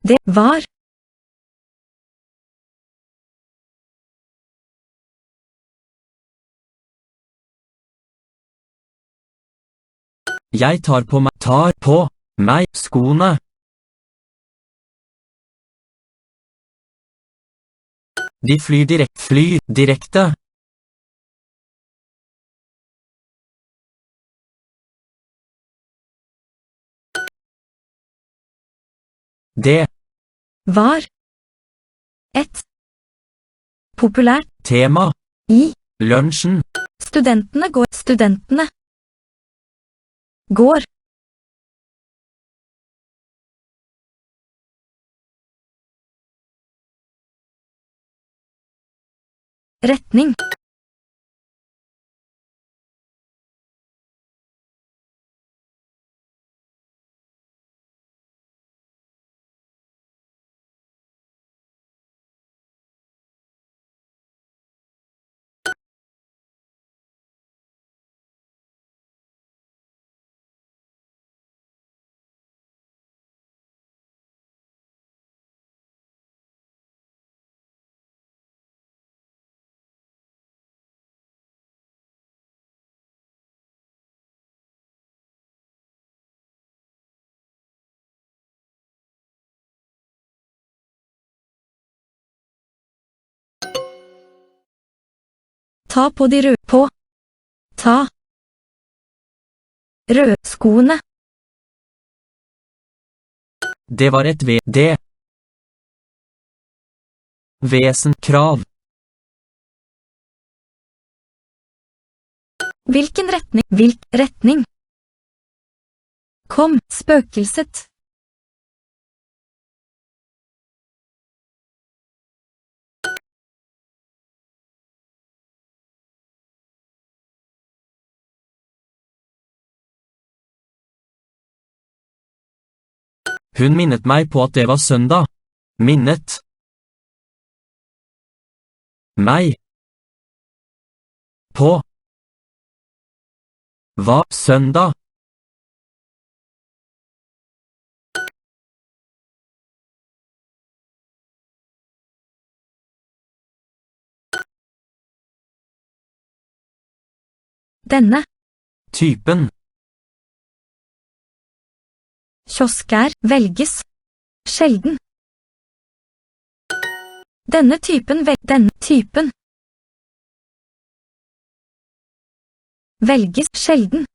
Det var. Jeg tar på meg skoene. De flyr direkte. Det Var. Et. Populært. tema I. lunsjen. Studentene går. Studentene går. Retning. Ta på de røde. På. Ta. Røde skoene. Det var et krav. Hvilken retning? Retning. Kom, spøkelset. Hun minnet meg på at det var søndag. Minnet meg på var søndag. Denne. Typen. Kiosker velges. Sjelden. Denne typen velges sjelden.